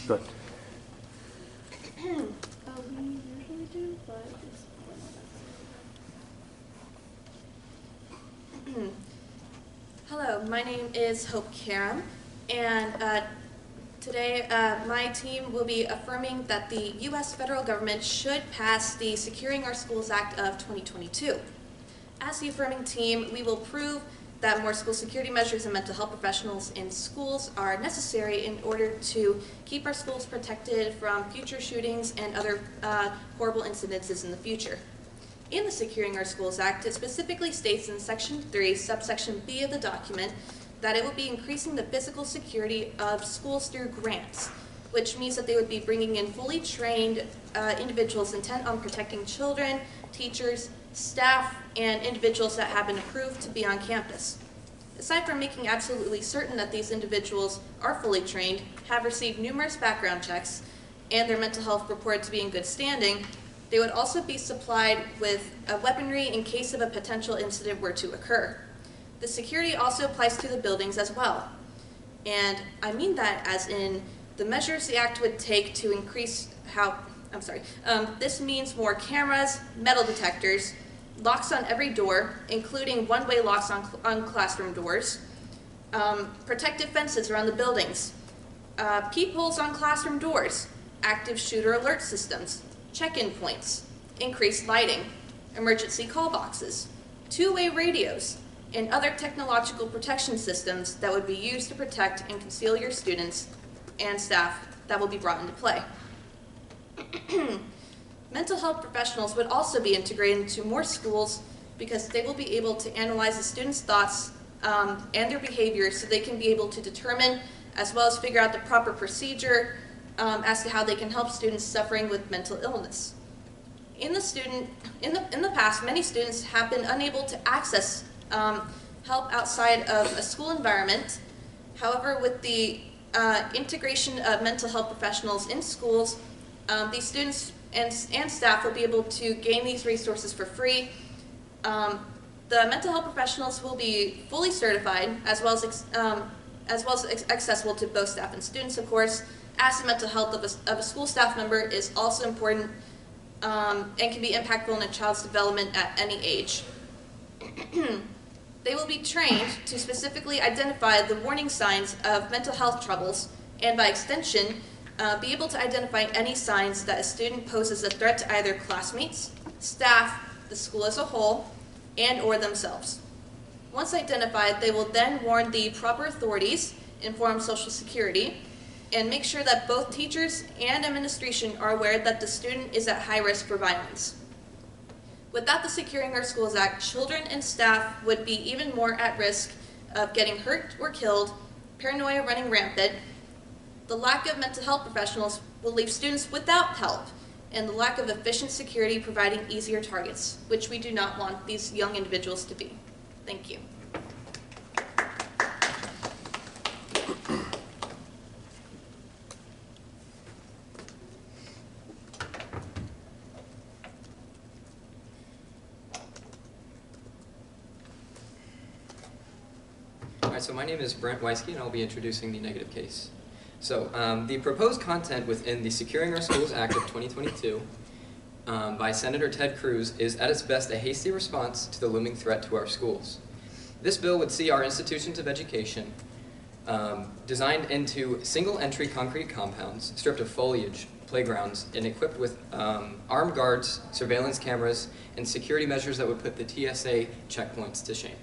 Good. We usually do, but it's Hello, my name is Hope Karam, and today my team will be affirming that the U.S. federal government should pass the Securing Our Schools Act of 2022. As the affirming team, we will prove that more school security measures and mental health professionals in schools are necessary in order to keep our schools protected from future shootings and other horrible incidences in the future. In the Securing Our Schools Act, it specifically states in Section 3, subsection B of the document, that it will be increasing the physical security of schools through grants, which means that they would be bringing in fully trained individuals intent on protecting children, teachers, staff, and individuals that have been approved to be on campus. Aside from making absolutely certain that these individuals are fully trained, have received numerous background checks, and their mental health reported to be in good standing, they would also be supplied with weaponry in case of a potential incident were to occur. The security also applies to the buildings as well. And I mean that as in the measures the Act would take to increase this means more cameras, metal detectors, locks on every door, including one-way locks on classroom doors, protective fences around the buildings, peepholes on classroom doors, active shooter alert systems, check-in points, increased lighting, emergency call boxes, two-way radios, and other technological protection systems that would be used to protect and conceal your students and staff that will be brought into play. Mental health professionals would also be integrated into more schools because they will be able to analyze the students' thoughts and their behavior so they can be able to determine as well as figure out the proper procedure as to how they can help students suffering with mental illness. In the past, many students have been unable to access help outside of a school environment. However, with the integration of mental health professionals in schools, these students and staff will be able to gain these resources for free. The mental health professionals will be fully certified, as well as accessible to both staff and students, of course, as the mental health of a school staff member is also important and can be impactful in a child's development at any age. They will be trained to specifically identify the warning signs of mental health troubles and, by extension, be able to identify any signs that a student poses a threat to either classmates, staff, the school as a whole, and or themselves. Once identified, they will then warn the proper authorities, inform Social Security, and make sure that both teachers and administration are aware that the student is at high risk for violence. Without the Securing Our Schools Act, children and staff would be even more at risk of getting hurt or killed, paranoia running rampant. The lack of mental health professionals will leave students without help, and the lack of efficient security providing easier targets, which we do not want these young individuals to be. Thank you. So my name is Brent Weisky, and I'll be introducing the negative case. So the proposed content within the Securing Our Schools Act of 2022 by Senator Ted Cruz is at its best a hasty response to the looming threat to our schools. This bill would see our institutions of education designed into single-entry concrete compounds, stripped of foliage, playgrounds, and equipped with armed guards, surveillance cameras, and security measures that would put the TSA checkpoints to shame.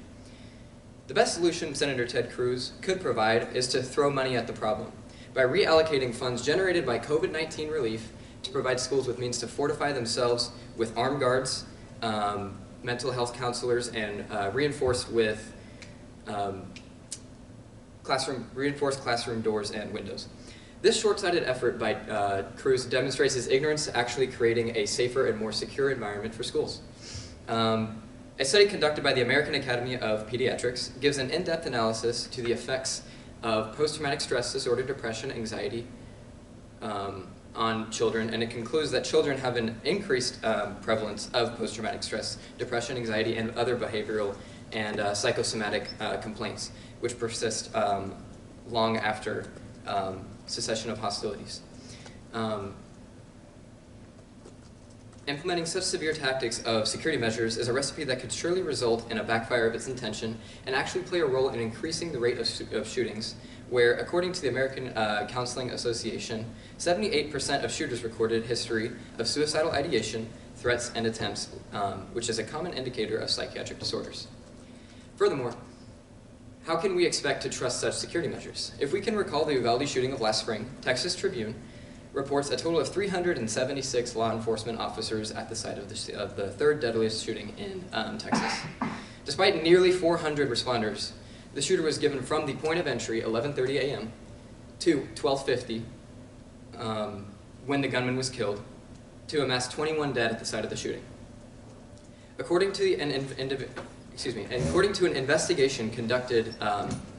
The best solution Senator Ted Cruz could provide is to throw money at the problem by reallocating funds generated by COVID-19 relief to provide schools with means to fortify themselves with armed guards, mental health counselors, and reinforced classroom doors and windows. This short-sighted effort by Cruz demonstrates his ignorance to actually creating a safer and more secure environment for schools. A study conducted by the American Academy of Pediatrics gives an in-depth analysis to the effects of post-traumatic stress disorder, depression, anxiety on children, and it concludes that children have an increased prevalence of post-traumatic stress, depression, anxiety, and other behavioral and psychosomatic complaints, which persist long after cessation of hostilities. Implementing such severe tactics of security measures is a recipe that could surely result in a backfire of its intention and actually play a role in increasing the rate of shootings, where, according to the American Counseling Association, 78% of shooters recorded history of suicidal ideation, threats, and attempts, which is a common indicator of psychiatric disorders. Furthermore, how can we expect to trust such security measures? If we can recall the Uvalde shooting of last spring, Texas Tribune reports a total of 376 law enforcement officers at the site of the third deadliest shooting in Texas. Despite nearly 400 responders, the shooter was given from the point of entry, 11:30 a.m., to 12:50, when the gunman was killed, to amass 21 dead at the site of the shooting. According to an investigation conducted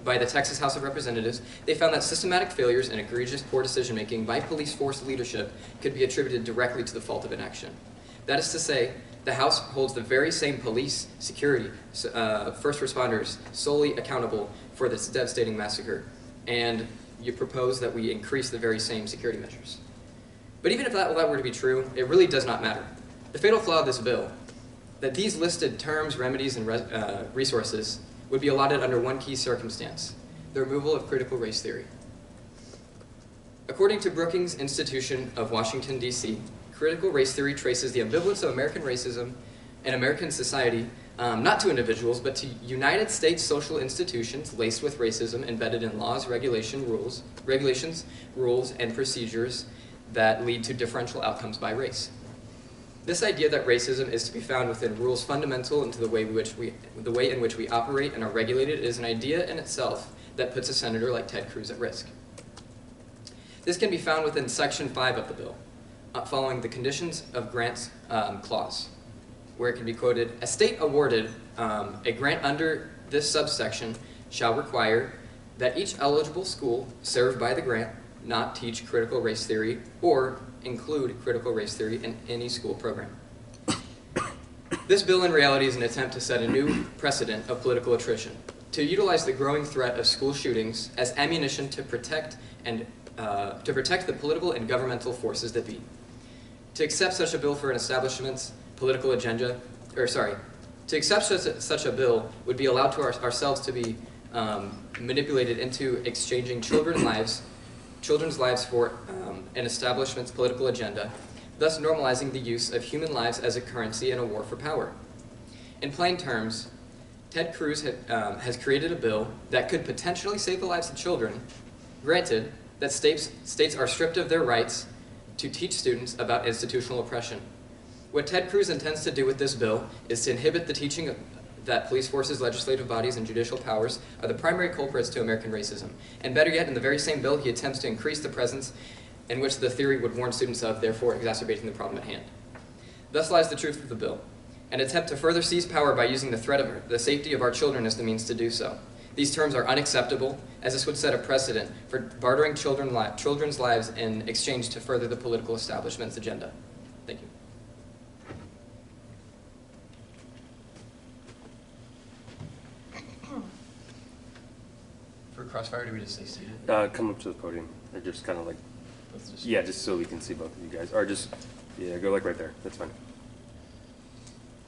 by the Texas House of Representatives, they found that systematic failures and egregious poor decision-making by police force leadership could be attributed directly to the fault of inaction. That is to say, the House holds the very same police, security, first responders solely accountable for this devastating massacre, and you propose that we increase the very same security measures. But even if that were to be true, it really does not matter. The fatal flaw of this bill, that these listed terms, remedies, and resources would be allotted under one key circumstance: the removal of critical race theory. According to Brookings Institution of Washington, D.C., critical race theory traces the ambivalence of American racism and American society, not to individuals, but to United States social institutions laced with racism embedded in laws, regulations, rules, and procedures that lead to differential outcomes by race. This idea that racism is to be found within rules fundamental into the way in which we operate and are regulated is an idea in itself that puts a senator like Ted Cruz at risk. This can be found within Section 5 of the bill, following the conditions of grants clause, where it can be quoted, "A state awarded a grant under this subsection shall require that each eligible school served by the grant not teach critical race theory or include critical race theory in any school program." This bill in reality is an attempt to set a new precedent of political attrition, to utilize the growing threat of school shootings as ammunition to protect the political and governmental forces that be. To accept such a bill for an establishment's political agenda, to accept such a bill would be allowed to ourselves to be manipulated into exchanging children's lives for an establishment's political agenda, thus normalizing the use of human lives as a currency in a war for power. In plain terms, Ted Cruz has created a bill that could potentially save the lives of children, granted that states are stripped of their rights to teach students about institutional oppression. What Ted Cruz intends to do with this bill is to inhibit the teaching that police forces, legislative bodies, and judicial powers are the primary culprits to American racism. And better yet, in the very same bill, he attempts to increase the presence in which the theory would warn students of, therefore exacerbating the problem at hand. Thus lies the truth of the bill, an attempt to further seize power by using the threat of the safety of our children as the means to do so. These terms are unacceptable, as this would set a precedent for bartering children's lives in exchange to further the political establishment's agenda. Thank you. For crossfire, do we just say seated? Come up to the podium, or just kind of like, Just yeah, just so we can see both of you guys, or just, yeah, go like right there, that's fine.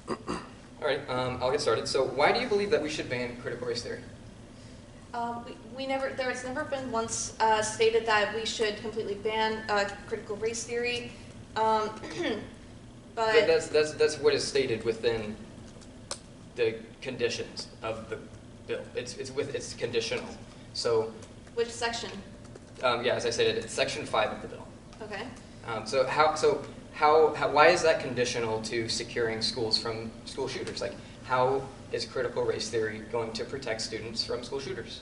All right, I'll get started. So why do you believe that we should ban critical race theory? There has never been once stated that we should completely ban critical race theory, but That's what is stated within the conditions of the bill. It's conditional. So which section? yeah, as I said, it's Section 5 of the bill. Okay. Why is that conditional to securing schools from school shooters? Like, how is critical race theory going to protect students from school shooters?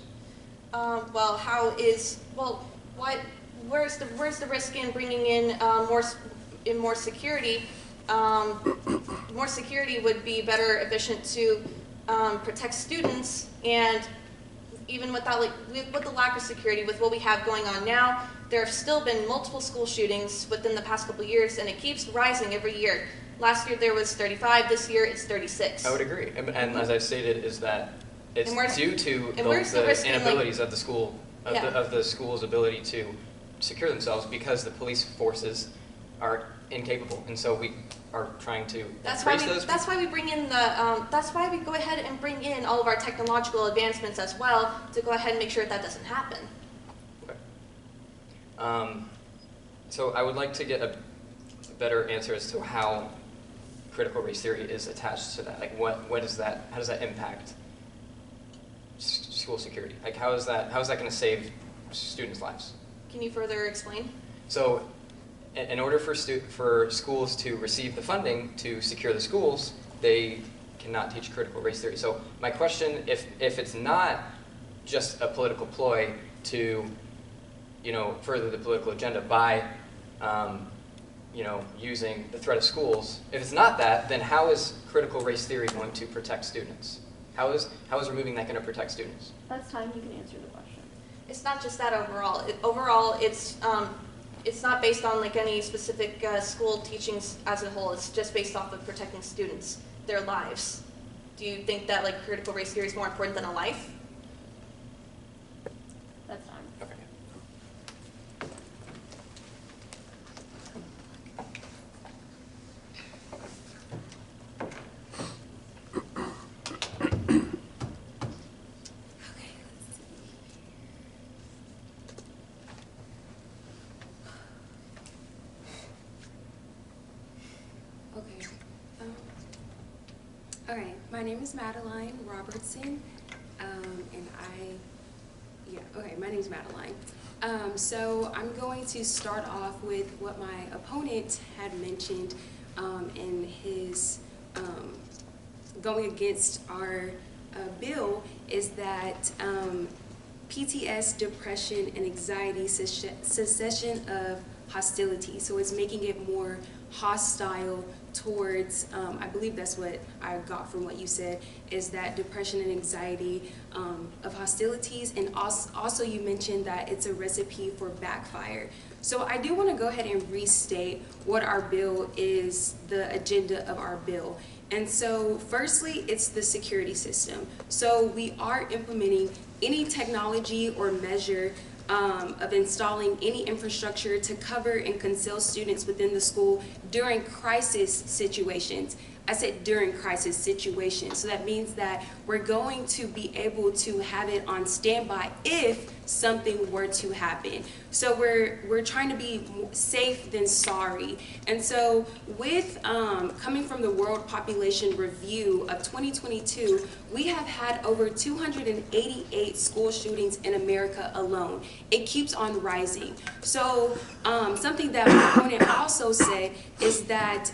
Where's the risk in bringing in more security? More security would be better efficient to protect students, and even without with the lack of security, with what we have going on now, there have still been multiple school shootings within the past couple of years, and it keeps rising every year. Last year there was 35, this year it's 36. I would agree, and as I've stated, is that it's due to the inabilities of the school, of the school's ability to secure themselves because the police forces are incapable, and so we are trying to That's why embrace those. that's why we bring in the that's why we go ahead and bring in all of our technological advancements as well to go ahead and make sure that doesn't happen. Okay. So I would like to get a better answer as to how critical race theory is attached to that. Like, what is that? How does that impact school security? Like, how is that going to save students' lives? Can you further explain? So, in order for schools to receive the funding to secure the schools, they cannot teach critical race theory. So, my question, if it's not just a political ploy to, further the political agenda by, using the threat of schools, if it's not that, then how is critical race theory going to protect students? How is removing that going to protect students? That's time you can answer the question. It's not just that overall. Overall, it's not based on like any specific school teachings as a whole. It's just based off of protecting students, their lives. Do you think that like critical race theory is more important than a life? That's time. Okay. Okay. All right. My name is Madeline Robertson, my name is Madeline. So I'm going to start off with what my opponent had mentioned in his going against our bill is that PTS, depression, and anxiety, cessation of hostility. So it's making it more hostile towards, I believe that's what I got from what you said, is that depression and anxiety of hostilities, and also you mentioned that it's a recipe for backfire. So I do want to go ahead and restate what our bill is, the agenda of our bill. And so firstly, it's the security system. So we are implementing any technology or measure of installing any infrastructure to cover and conceal students within the school during crisis situations. I said during crisis situations. So that means that we're going to be able to have it on standby if something were to happen. So we're trying to be safe than sorry. And so with coming from the World Population Review of 2022, we have had over 288 school shootings in America alone. It keeps on rising. So something that my opponent also said is that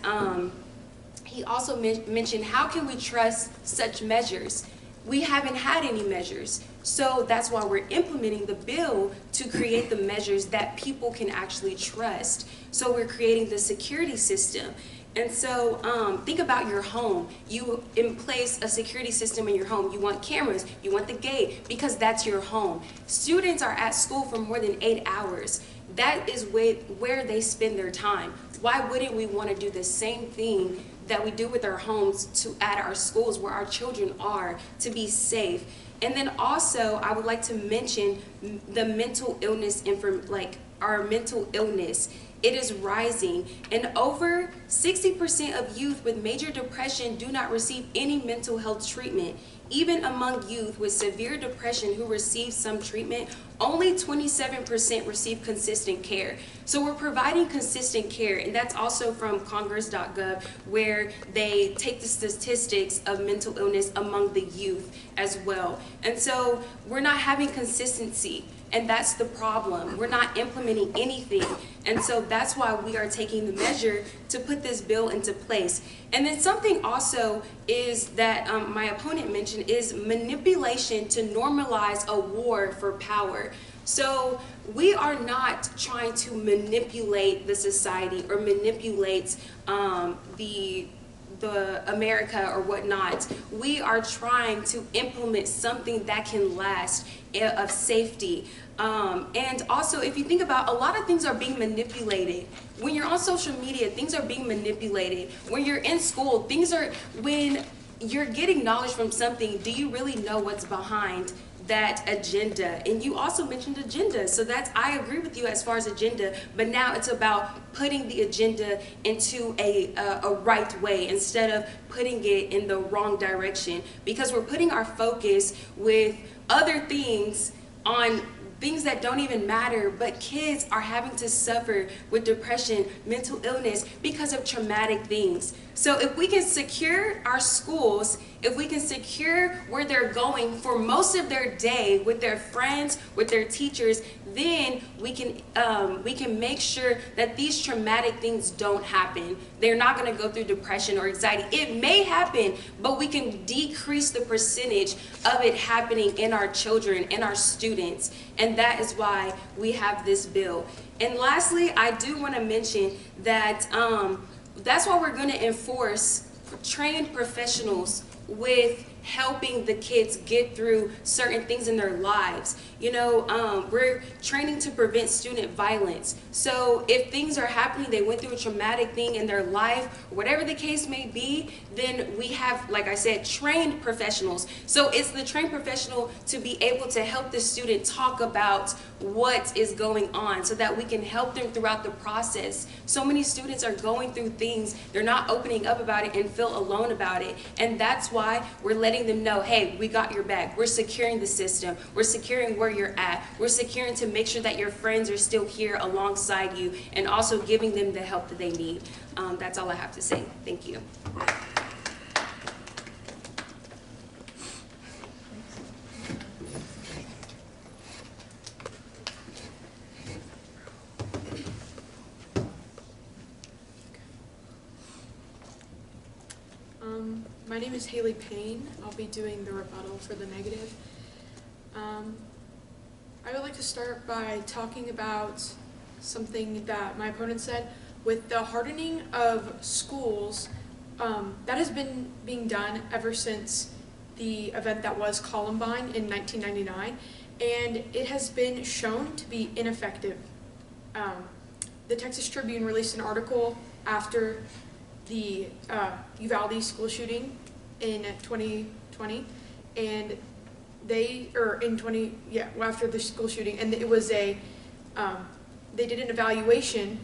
he also mentioned, how can we trust such measures? We haven't had any measures. So that's why we're implementing the bill to create the measures that people can actually trust. So we're creating the security system. And so think about your home. You in place a security system in your home. You want cameras, you want the gate, because that's your home. Students are at school for more than 8 hours. That is where they spend their time. Why wouldn't we want to do the same thing that we do with our homes at our schools where our children are, to be safe? And then also, I would like to mention the mental illness, our mental illness. It is rising, and over 60% of youth with major depression do not receive any mental health treatment. Even among youth with severe depression who receive some treatment, only 27% receive consistent care. So we're providing consistent care, and that's also from Congress.gov, where they take the statistics of mental illness among the youth as well. And so we're not having consistency. And that's the problem. We're not implementing anything. And so that's why we are taking the measure to put this bill into place. And then something also is that my opponent mentioned is manipulation to normalize a war for power. So we are not trying to manipulate the society or manipulate the America or whatnot. We are trying to implement something that can last, of safety. And also, if you think about, a lot of things are being manipulated. When you're on social media, things are being manipulated. When you're in school, when you're getting knowledge from something, do you really know what's behind that agenda. And you also mentioned agenda, so I agree with you as far as agenda, but now it's about putting the agenda into a right way instead of putting it in the wrong direction, because we're putting our focus with other things on things that don't even matter, but kids are having to suffer with depression, mental illness because of traumatic things. So if we can secure our schools, if we can secure where they're going for most of their day with their friends, with their teachers, then we can make sure that these traumatic things don't happen. They're not going to go through depression or anxiety. It may happen, but we can decrease the percentage of it happening in our children, in our students, and that is why we have this bill. And lastly, I do want to mention that that's why we're going to enforce trained professionals with helping the kids get through certain things in their lives. You know, we're training to prevent student violence. So if things are happening, they went through a traumatic thing in their life, whatever the case may be, then we have, like I said, trained professionals. So it's the trained professional to be able to help the student talk about what is going on so that we can help them throughout the process. So many students are going through things, they're not opening up about it and feel alone about it. And that's why we're letting them know, hey, we got your back. We're securing the system. We're securing where you're at. We're securing to make sure that your friends are still here alongside you, and also giving them the help that they need. That's all I have to say. Thank you. My name is Haley Payne. I'll be doing the rebuttal for the negative. I would like to start by talking about something that my opponent said. With the hardening of schools, that has been being done ever since the event that was Columbine in 1999, and it has been shown to be ineffective. The Texas Tribune released an article after the Uvalde school shooting in 2020, and after the school shooting, and it was they did an evaluation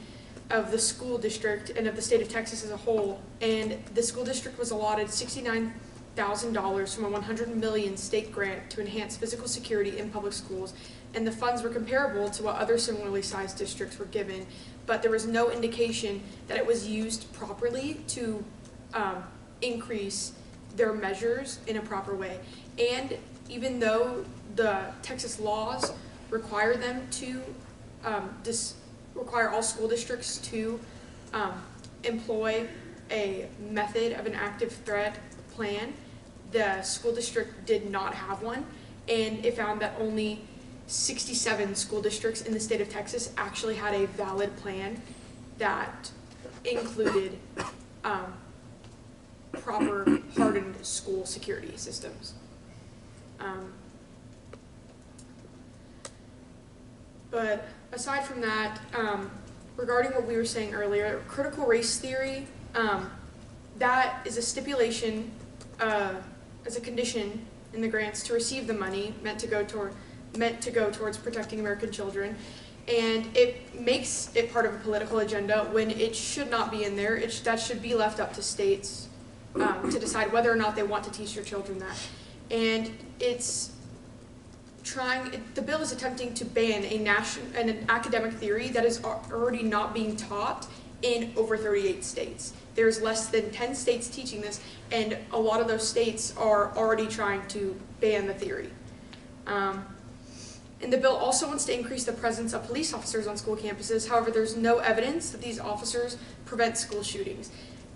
of the school district and of the state of Texas as a whole, and the school district was allotted $69,000 from a $100 million state grant to enhance physical security in public schools, and the funds were comparable to what other similarly sized districts were given, but there was no indication that it was used properly to increase their measures in a proper way. And even though the Texas laws require them to require all school districts to employ a method of an active threat plan, the school district did not have one, and it found that only 67 school districts in the state of Texas actually had a valid plan that included proper hardened school security systems. But aside from that, regarding what we were saying earlier, critical race theory, that is a stipulation as a condition in the grants to receive the money meant to go towards protecting American children, and it makes it part of a political agenda when it should not be in there. That should be left up to states to decide whether or not they want to teach their children that. And the bill is attempting to ban an academic theory that is already not being taught in over 38 states. There's less than 10 states teaching this, and a lot of those states are already trying to ban the theory. And the bill also wants to increase the presence of police officers on school campuses. However, there's no evidence that these officers prevent school shootings.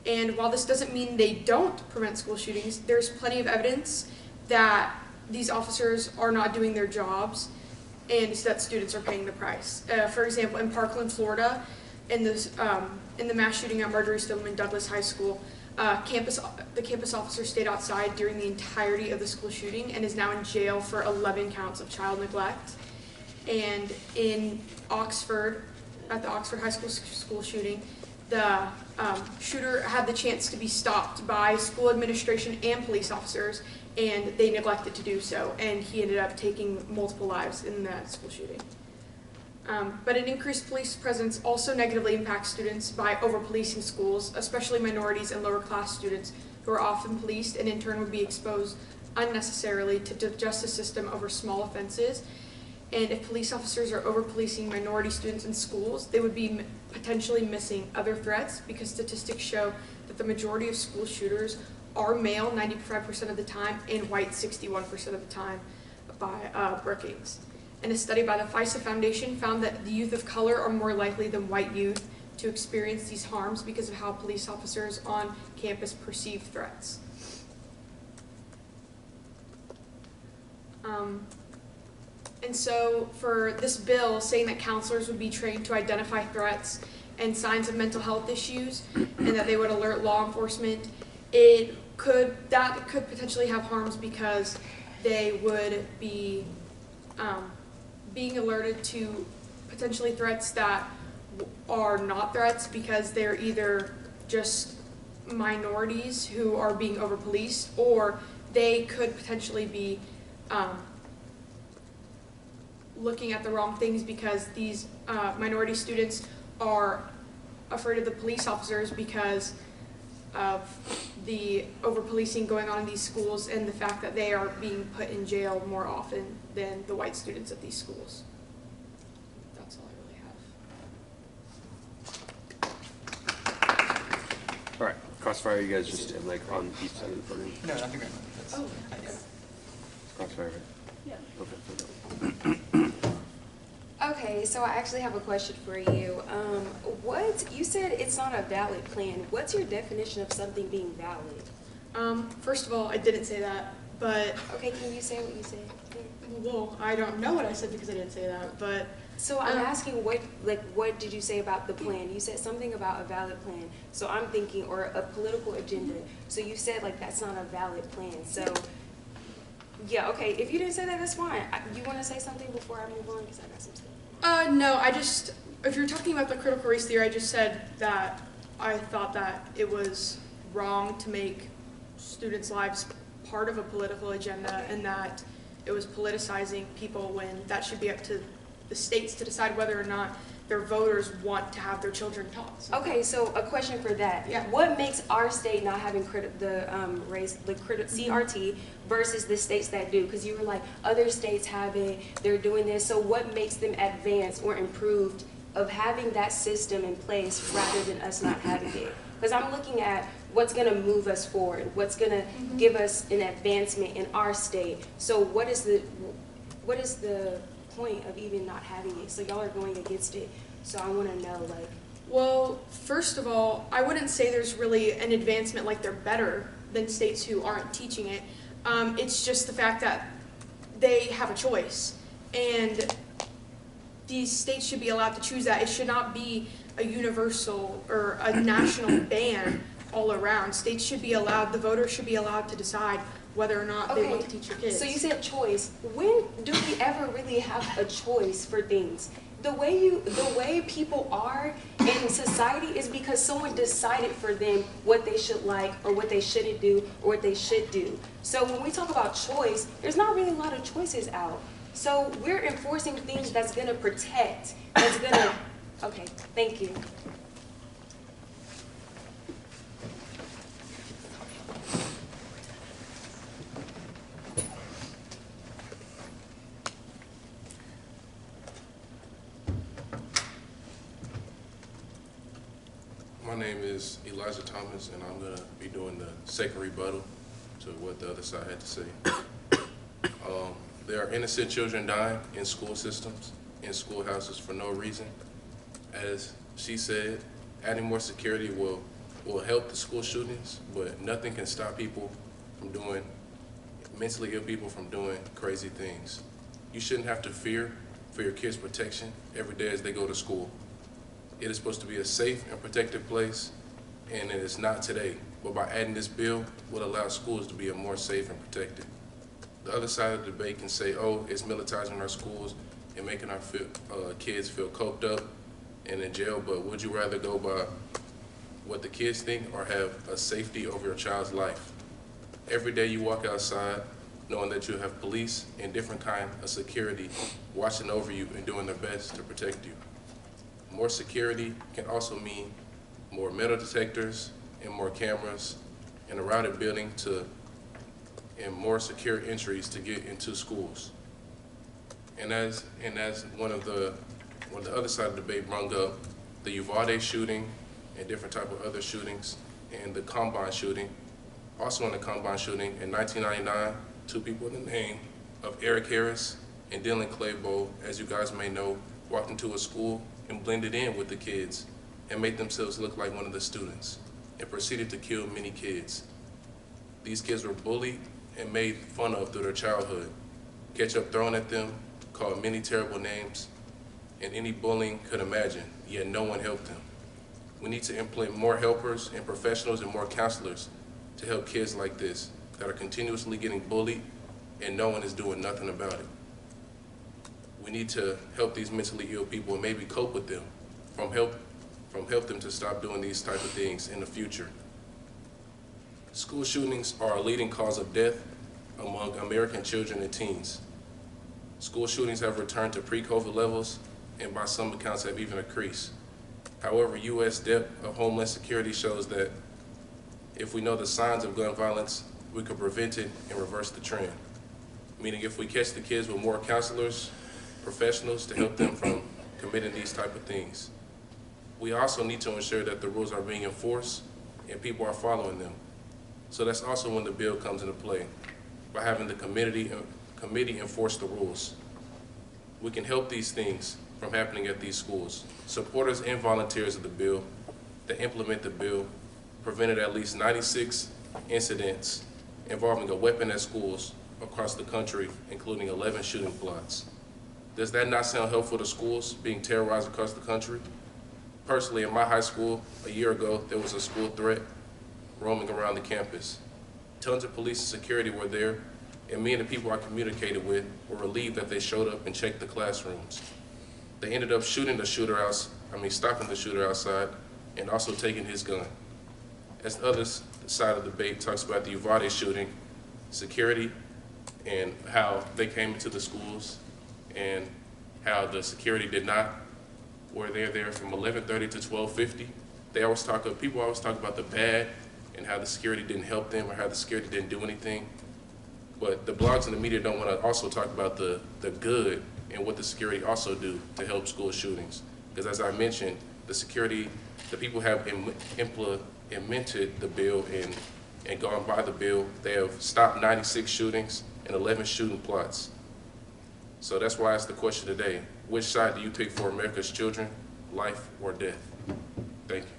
And while this doesn't mean they don't prevent school shootings, there's plenty of evidence that these officers are not doing their jobs and that students are paying the price. For example, in Parkland, Florida, in the mass shooting at Marjorie Stoneman Douglas High School, the campus officer stayed outside during the entirety of the school shooting and is now in jail for 11 counts of child neglect. And in Oxford, at the Oxford High School shooting, the shooter had the chance to be stopped by school administration and police officers, and they neglected to do so, and he ended up taking multiple lives in that school shooting. But an increased police presence also negatively impacts students by over-policing schools, especially minorities and lower-class students who are often policed and in turn would be exposed unnecessarily to the justice system over small offenses. And if police officers are over-policing minority students in schools, they would be potentially missing other threats, because statistics show that the majority of school shooters are male 95% of the time and white 61% of the time by Brookings. And a study by the FISA Foundation found that the youth of color are more likely than white youth to experience these harms because of how police officers on campus perceive threats. And so for this bill saying that counselors would be trained to identify threats and signs of mental health issues and that they would alert law enforcement, that could potentially have harms because they would be being alerted to potentially threats that are not threats because they're either just minorities who are being over-policed, or they could potentially be looking at the wrong things because these minority students are afraid of the police officers because of the over-policing going on in these schools and the fact that they are being put in jail more often than the white students at these schools. That's all I really have. All right, crossfire, you guys just stand like on each side of the podium. No, nothing right now. That's, Oh. Crossfire, right? Yeah. Okay. Okay, so I actually have a question for you. You said it's not a valid plan. What's your definition of something being valid? First of all, I didn't say that, but, Okay, can you say what you said? well, I don't know what I said because I didn't say that, but So I'm asking what did you say about the plan? You said something about a valid plan. So I'm thinking, or a political agenda. So you said that's not a valid plan. So yeah, okay. If you didn't say that, that's fine. You want to say something before I move on? Because I got some stuff. no, if you're talking about the critical race theory, I just said that I thought that it was wrong to make students' lives part of a political agenda, and that it was politicizing people when that should be up to the states to decide whether or not their voters want to have their children taught. So. Okay, so a question for that. Yeah. What makes our state not having CRT versus the states that do? Because you were like, other states have it, they're doing this. So what makes them advanced or improved of having that system in place rather than us not having it? Because I'm looking at what's going to move us forward, what's going to give us an advancement in our state. So what is the point of even not having it? So y'all are going against it. So I want to know, Well, first of all, I wouldn't say there's really an advancement like they're better than states who aren't teaching it. It's just the fact that they have a choice, and these states should be allowed to choose that. It should not be a universal or a national ban all around. States should be allowed, the voters should be allowed to decide whether or not they want to teach your kids. So you said choice. When do we ever really have a choice for things? The way people are in society is because someone decided for them what they should like or what they shouldn't do or what they should do. So when we talk about choice, there's not really a lot of choices out. So we're enforcing things that's going to protect, that's going to... Okay, thank you. My name is Elijah Thomas, and I'm going to be doing the second rebuttal to what the other side had to say. There are innocent children dying in school systems, in schoolhouses for no reason. As she said, adding more security will help the school shootings, but nothing can stop people from doing, mentally ill people from doing crazy things. You shouldn't have to fear for your kids' protection every day as they go to school. It is supposed to be a safe and protected place, and it is not today. But by adding this bill, will allow schools to be a more safe and protected. The other side of the debate can say, oh, it's militarizing our schools and making our kids feel coped up and in jail, but would you rather go by what the kids think or have a safety over your child's life? Every day you walk outside knowing that you have police and different kind of security watching over you and doing their best to protect you. More security can also mean more metal detectors and more cameras and a routed building and more secure entries to get into schools. And as one of the other side of the debate brought up, the Uvalde shooting and different type of other shootings and the Columbine shooting. Also in the Columbine shooting in 1999, 2 people in the name of Eric Harris and Dylan Claybo, as you guys may know, walked into a school and blended in with the kids and made themselves look like one of the students and proceeded to kill many kids. These kids were bullied and made fun of through their childhood, ketchup thrown at them, called many terrible names, and any bullying could imagine, yet no one helped them. We need to implement more helpers and professionals and more counselors to help kids like this that are continuously getting bullied and no one is doing nothing about it. We need to help these mentally ill people and maybe cope with them, help them to stop doing these type of things in the future. School shootings are a leading cause of death among American children and teens. School shootings have returned to pre-COVID levels and by some accounts have even increased. However, U.S. Department of Homeland Security shows that if we know the signs of gun violence, we could prevent it and reverse the trend. Meaning if we catch the kids with more counselors, professionals to help them from committing these type of things. We also need to ensure that the rules are being enforced and people are following them. So that's also when the bill comes into play, by having the committee enforce the rules. We can help these things from happening at these schools. Supporters and volunteers of the bill that implement the bill prevented at least 96 incidents involving a weapon at schools across the country, including 11 shooting plots. Does that not sound helpful to schools being terrorized across the country? Personally, in my high school, a year ago, there was a school threat roaming around the campus. Tons of police and security were there, and me and the people I communicated with were relieved that they showed up and checked the classrooms. They ended up stopping the shooter outside and also taking his gun. As the other side of the debate talks about the Uvalde shooting, security, and how they came into the schools and how the security were there from 11:30 to 12:50. People always talk about the bad and how the security didn't help them or how the security didn't do anything. But the blogs and the media don't want to also talk about the good and what the security also do to help school shootings. Because as I mentioned, the people have implemented the bill and gone by the bill. They have stopped 96 shootings and 11 shooting plots. So that's why I asked the question today, which side do you take for America's children, life or death? Thank you.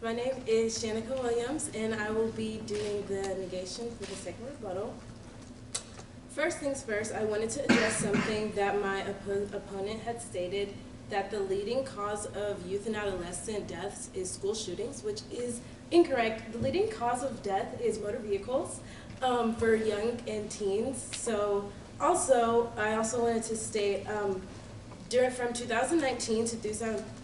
My name is Shanika Williams, and I will be doing the negation for the second rebuttal. First things first, I wanted to address something that my opponent had stated, that the leading cause of youth and adolescent deaths is school shootings, which is incorrect. The leading cause of death is motor vehicles for young and teens. So I also wanted to state, from 2019 to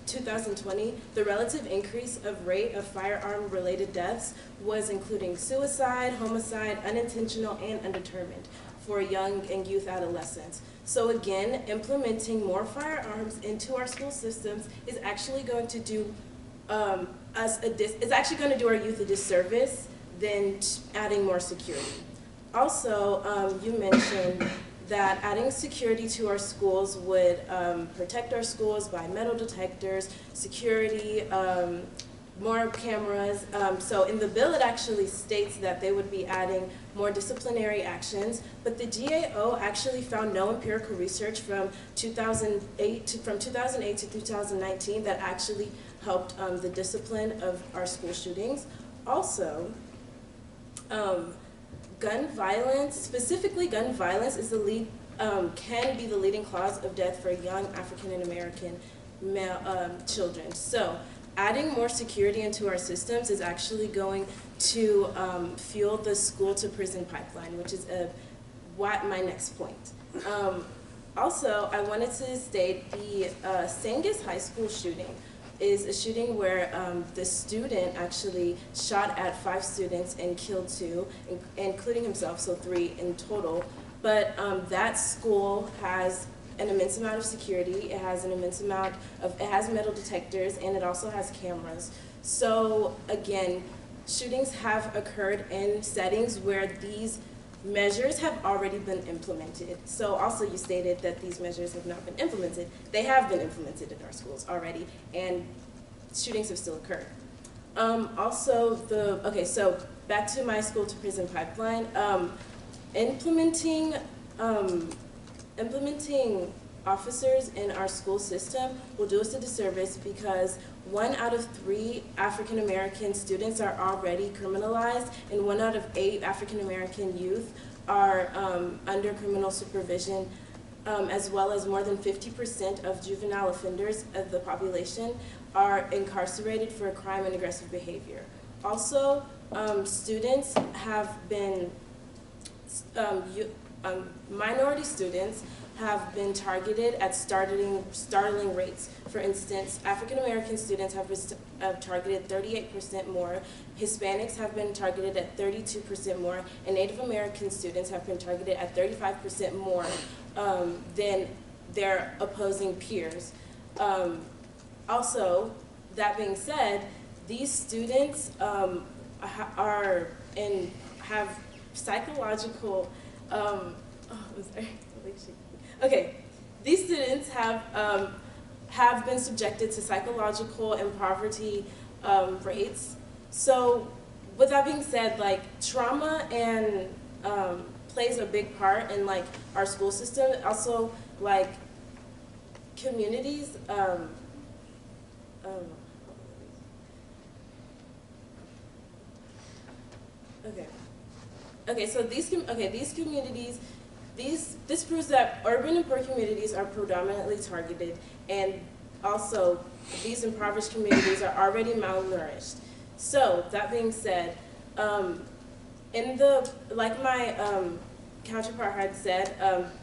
2020, the relative increase of rate of firearm-related deaths was including suicide, homicide, unintentional, and undetermined for young and youth adolescents. So again, implementing more firearms into our school systems is actually going to do our youth a disservice than adding more security. Also, you mentioned that adding security to our schools would protect our schools by metal detectors, security, more cameras. So in the bill, it actually states that they would be adding more disciplinary actions, but the GAO actually found no empirical research from 2008 to 2019 that actually helped the discipline of our school shootings. Also, gun violence, specifically gun violence, is can be the leading cause of death for young African American children. So adding more security into our systems is actually going to fuel the school to prison pipeline, which is my next point. Also, I wanted to state the Sangis High School shooting is a shooting where the student actually shot at 5 students and killed 2, including himself, so 3 in total. But that school has an immense amount of security. It has an immense amount of, it has metal detectors, and it also has cameras. So again, shootings have occurred in settings where these measures have already been implemented. So also you stated that these measures have not been implemented. They have been implemented in our schools already, and shootings have still occurred. Also, so back to my school to prison pipeline. Implementing officers in our school system will do us a disservice because 1 out of 3 African American students are already criminalized, and 1 out of 8 African American youth are under criminal supervision, as well as more than 50% of juvenile offenders of the population are incarcerated for crime and aggressive behavior. Also, students have been minority students have been targeted at startling rates. For instance, African American students have been targeted 38% more, Hispanics have been targeted at 32% more, and Native American students have been targeted at 35% more than their opposing peers. Also, that being said, these students have psychological, I'm sorry. Okay, these students have been subjected to psychological and poverty rates. So, with that being said, like trauma and plays a big part in like our school system. Also, like communities. Okay, so these communities. This proves that urban and poor communities are predominantly targeted, and also these impoverished communities are already malnourished. So that being said, like my counterpart had said,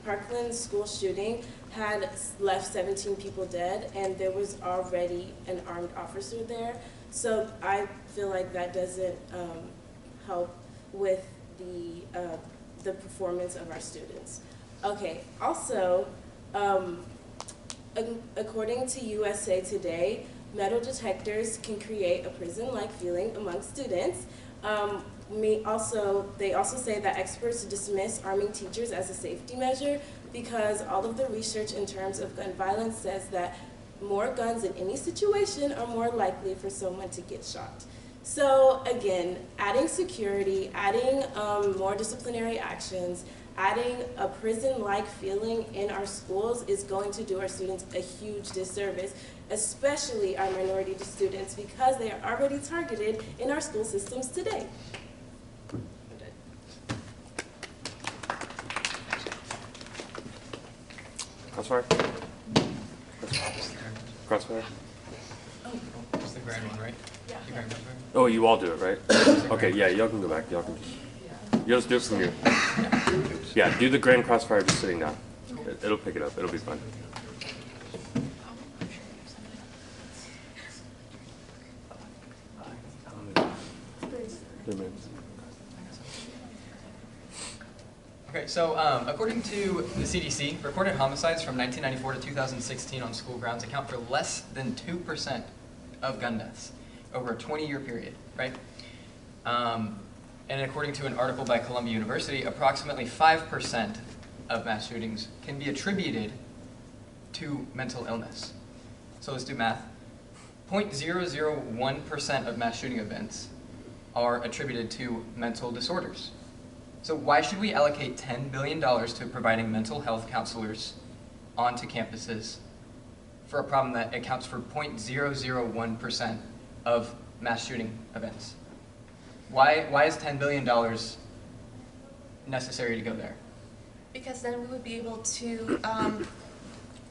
Parkland school shooting had left 17 people dead, and there was already an armed officer there. So I feel like that doesn't help with the performance of our students. Okay, also, according to USA Today, metal detectors can create a prison-like feeling among students. They also say that experts dismiss arming teachers as a safety measure because all of the research in terms of gun violence says that more guns in any situation are more likely for someone to get shot. So again, adding security, adding more disciplinary actions, adding a prison-like feeling in our schools is going to do our students a huge disservice, especially our minority students, because they are already targeted in our school systems today. Crossfire? Crossfire? It's the grand one, right? Yeah. The grand crossfire? Oh, you all do it, right? Okay, yeah, y'all can go back. Y'all can just do it from here. Yeah, do the grand crossfire just sitting down. It'll pick it up. It'll be fun. Okay, so according to the CDC, reported homicides from 1994 to 2016 on school grounds account for less than 2% of gun deaths over a 20-year period, right? And according to an article by Columbia University, approximately 5% of mass shootings can be attributed to mental illness. So let's do math. 0.001% of mass shooting events are attributed to mental disorders. So why should we allocate $10 billion to providing mental health counselors onto campuses for a problem that accounts for 0.001% of mass shooting events? Why is $10 billion necessary to go there? Because then we would be able to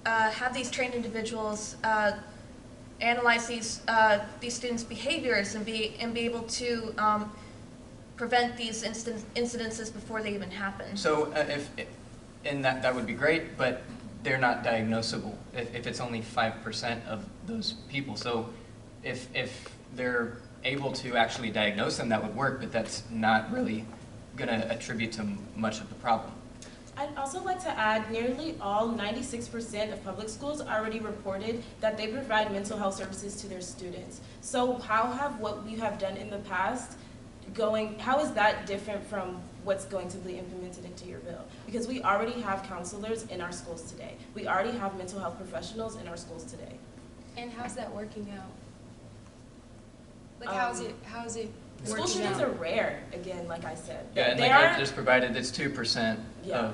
have these trained individuals analyze these students' behaviors and be able to prevent these incidences before they even happen. So and that would be great, but they're not diagnosable if it's only 5% of those people. So if they're able to actually diagnose them, that would work, but that's not really going to attribute to much of the problem. I'd also like to add, nearly all, 96% of public schools already reported that they provide mental health services to their students. So how have what you have done in the past how is that different from what's going to be implemented into your bill? Because we already have counselors in our schools today. We already have mental health professionals in our schools today. And how's that working out? Like, how's it School working shootings out? are rare, again, like I said. Yeah, and They like I are, just provided, it's 2% Yeah.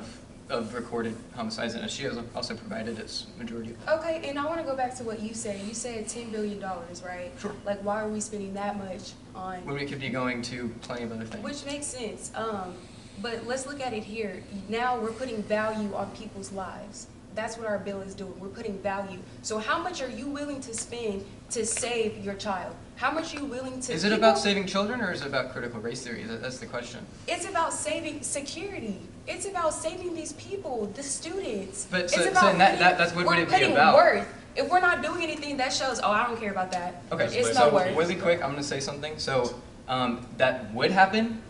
of recorded homicides, and she has also provided its majority. Okay, and I want to go back to what you said. You said $10 billion, right? Sure. Like, why are we spending that much on? When we could be going to plenty of other things. Which makes sense. But let's look at it here. Now we're putting value on people's lives. That's what our bill is doing. We're putting value. So how much are you willing to spend to save your child? How much are you willing to? Is it about saving children, or is it about critical race theory? That's the question. It's about saving security. It's about saving these people, the students. But It's so about that's what would we're it be putting about? worth. If we're not doing anything, that shows, oh, I don't care about that. Okay, It's so no worth. really quick, I'm going to say something. So that would happen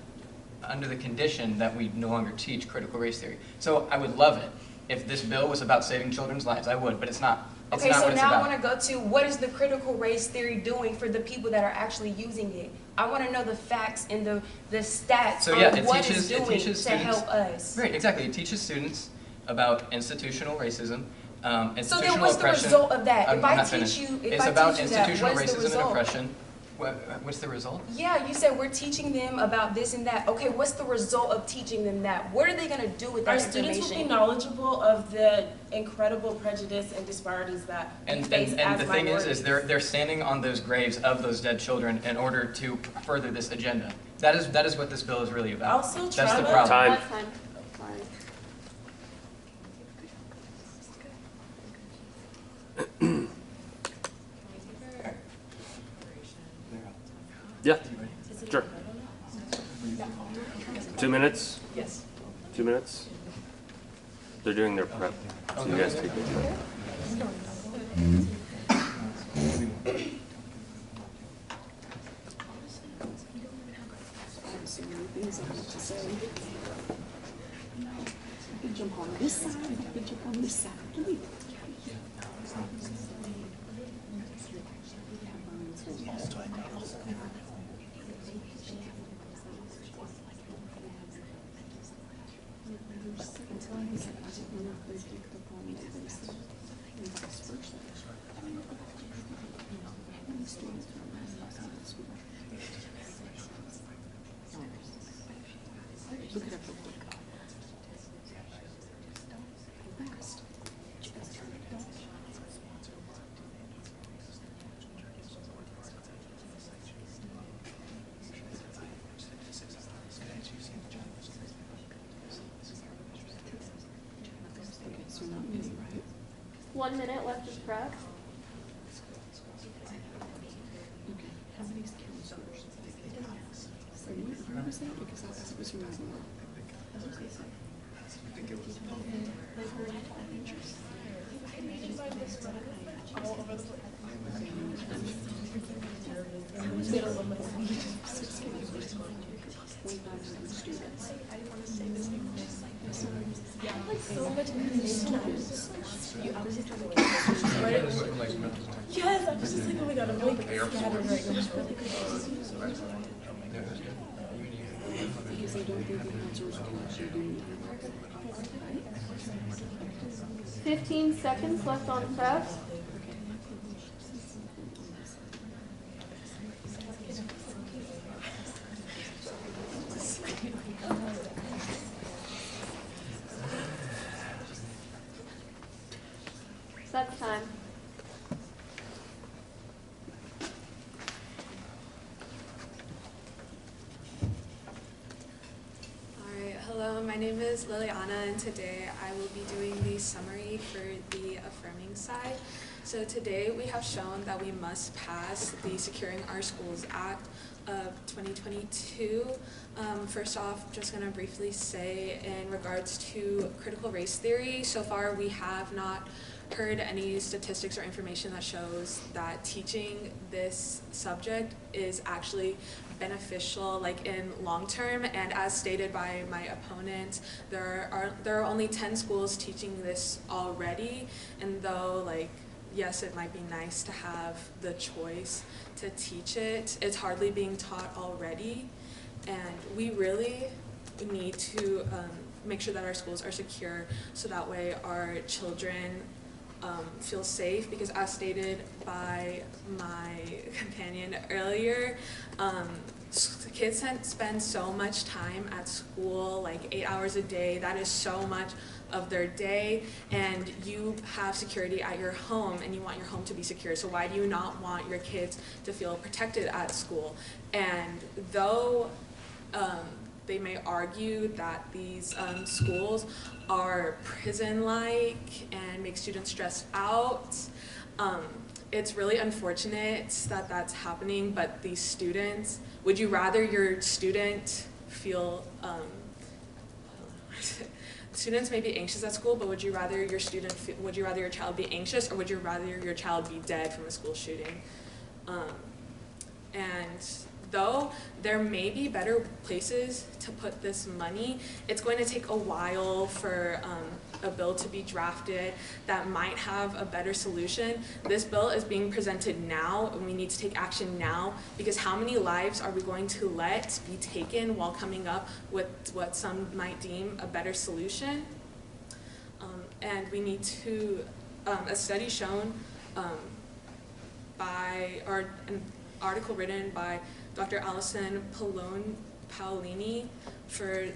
under the condition that we no longer teach critical race theory. So I would love it if this bill was about saving children's lives. I would, but it's not. It's Okay, not so what it's now I about. want to go to what is the critical race theory doing for the people that are actually using it? I want to know the facts and the stats So yeah, on it what teaches it's doing to students, help us. Right, exactly. It teaches students about institutional racism, So then institutional what's the oppression. result of that? I'm If I not teach finished. you, if It's I about teach you that, institutional what's the racism and result? oppression. What's the result? Yeah, you said we're teaching them about this and that. Okay, what's the result of teaching them that? What are they going to do with that our students will be information? knowledgeable of the incredible prejudice and disparities that we And face as the thing minorities. is they're standing on those graves of those dead children in order to further this agenda. That is what this bill is really about. Also, That's the trauma- problem. Time. That's time. Sorry. Yeah, sure. 2 minutes? Yes. 2 minutes? They're doing their prep. So you guys take it. Jump on this side, jump on this side. Look it up real quick. Fast. Okay, so not many, right? 1 minute left of prep. Okay, how many counselors? 100%, because that was more. Yes, I was just like, oh my god, I'm like scattered right now. Because they don't think the counselors can actually do that. 15 seconds left on prep. That's time. Alright, hello, my name is is Liliana, and today I will be doing the summary for the affirming side. So today we have shown that we must pass the Securing Our Schools Act of 2022. First off, just going to briefly say in regards to critical race theory, so far we have not heard any statistics or information that shows that teaching this subject is actually beneficial, like in long term. And as stated by my opponent, there are only 10 schools teaching this already, and though, like, yes, it might be nice to have the choice to teach it, it's hardly being taught already. And we really need to make sure that our schools are secure, so that way our children feel safe, because as stated by my companion earlier, kids spend so much time at school, like 8 hours a day. That is so much of their day, and you have security at your home and you want your home to be secure. So why do you not want your kids to feel protected at school? And though they may argue that these schools are prison-like and make students stressed out, it's really unfortunate that that's happening. But these students, would you rather your student feel, students may be anxious at school, but would you rather your child be anxious, or would you rather your child be dead from a school shooting? And though there may be better places to put this money, it's going to take a while for a bill to be drafted that might have a better solution. This bill is being presented now, and we need to take action now, because how many lives are we going to let be taken while coming up with what some might deem a better solution? And we need to, a study shown an article written by Dr. Allison Paolini for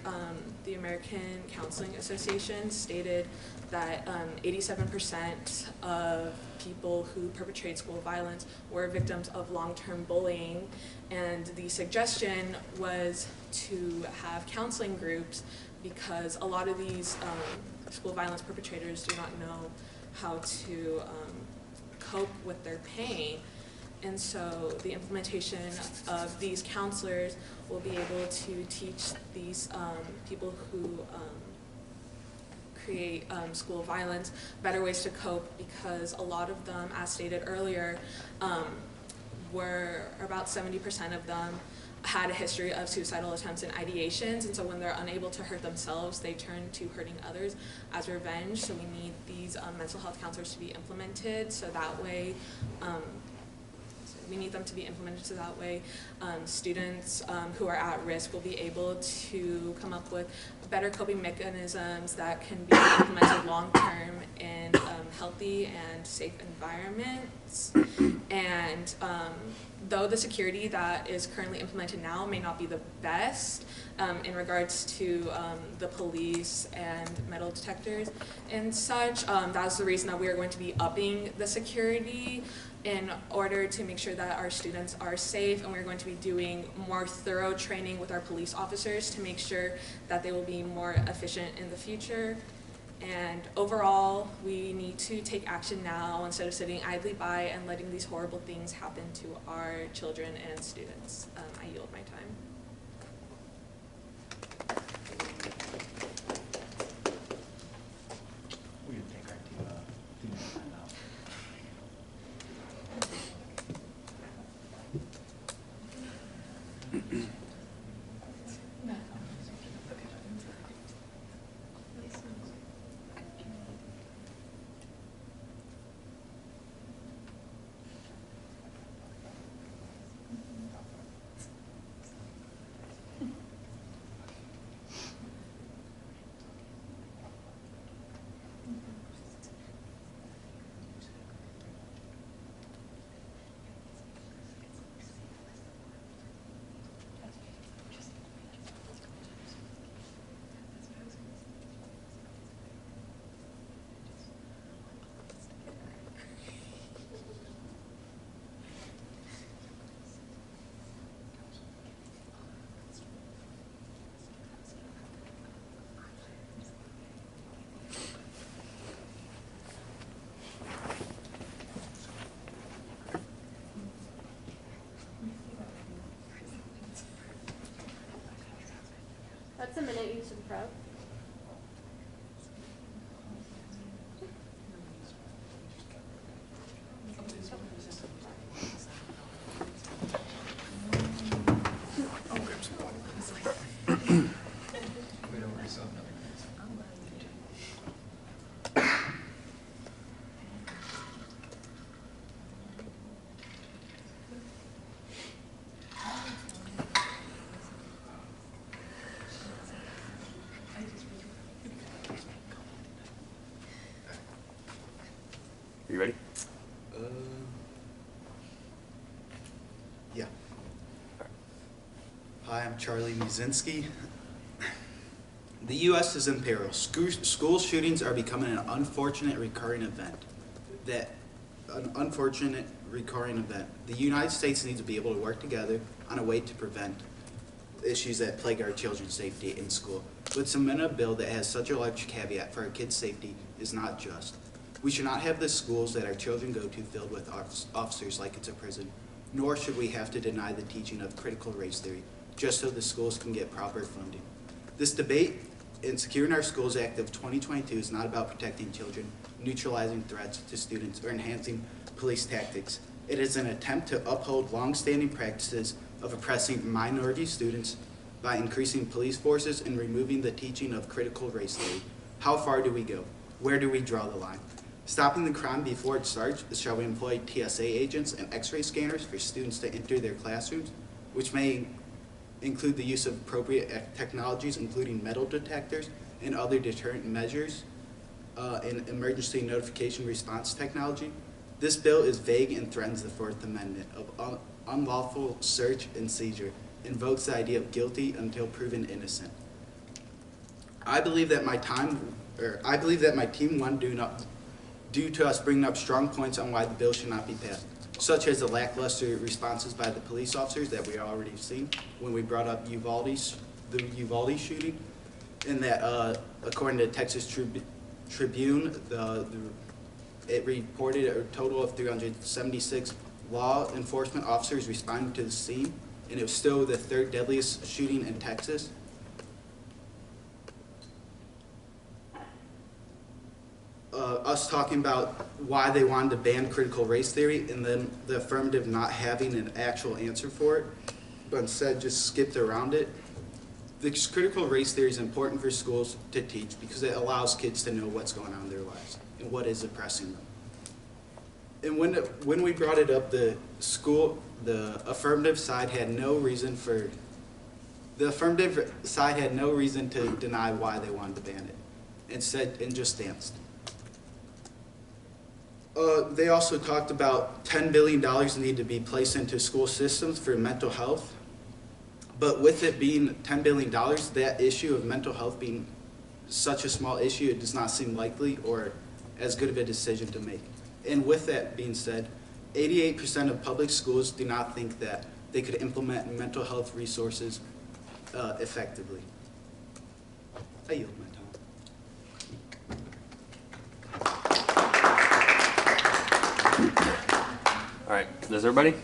the American Counseling Association stated that 87% of people who perpetrate school violence were victims of long-term bullying, and the suggestion was to have counseling groups, because a lot of these school violence perpetrators do not know how to cope with their pain. And so the implementation of these counselors will be able to teach these people who create school violence better ways to cope, because a lot of them, as stated earlier, about 70% of them had a history of suicidal attempts and ideations, and so when they're unable to hurt themselves, they turn to hurting others as revenge. So we need these mental health counselors to be implemented, so that way students who are at risk will be able to come up with better coping mechanisms that can be implemented long-term in healthy and safe environments. And though the security that is currently implemented now may not be the best in regards to the police and metal detectors and such, that's the reason that we are going to be upping the security in order to make sure that our students are safe, and we're going to be doing more thorough training with our police officers to make sure that they will be more efficient in the future. And overall, we need to take action now instead of sitting idly by and letting these horrible things happen to our children and students. I yield my time. We can take our 2 minute time out. That's a minute use of prep. Are you ready? Yeah. Hi, I'm Charlie Muzinski. The U.S. is in peril. School shootings are becoming an unfortunate recurring event. The United States needs to be able to work together on a way to prevent issues that plague our children's safety in school. But submitting a bill that has such a large caveat for our kids' safety is not just. We should not have the schools that our children go to filled with officers like it's a prison, nor should we have to deny the teaching of critical race theory just so the schools can get proper funding. This debate in Securing Our Schools Act of 2022 is not about protecting children, neutralizing threats to students, or enhancing police tactics. It is an attempt to uphold long-standing practices of oppressing minority students by increasing police forces and removing the teaching of critical race theory. How far do we go? Where do we draw the line? Stopping the crime before it starts, shall we employ TSA agents and x-ray scanners for students to enter their classrooms, which may include the use of appropriate technologies, including metal detectors and other deterrent measures, and emergency notification response technology? This bill is vague and threatens the Fourth Amendment of unlawful search and seizure, invokes the idea of guilty until proven innocent. I believe that my team won due to us bringing up strong points on why the bill should not be passed, such as the lackluster responses by the police officers that we already seen when we brought up the Uvalde shooting, and that according to Texas Tribune, it reported a total of 376 law enforcement officers responding to the scene, and it was still the third deadliest shooting in Texas. Us talking about why they wanted to ban critical race theory, and then the affirmative not having an actual answer for it, but instead just skipped around it. This critical race theory is important for schools to teach because it allows kids to know what's going on in their lives and what is oppressing them. And when we brought it up, the affirmative side had no reason to deny why they wanted to ban it, and just danced. They also talked about $10 billion need to be placed into school systems for mental health. But with it being $10 billion, that issue of mental health being such a small issue, it does not seem likely or as good of a decision to make. And with that being said, 88% of public schools do not think that they could implement mental health resources effectively. I yield my time. All right, is everybody?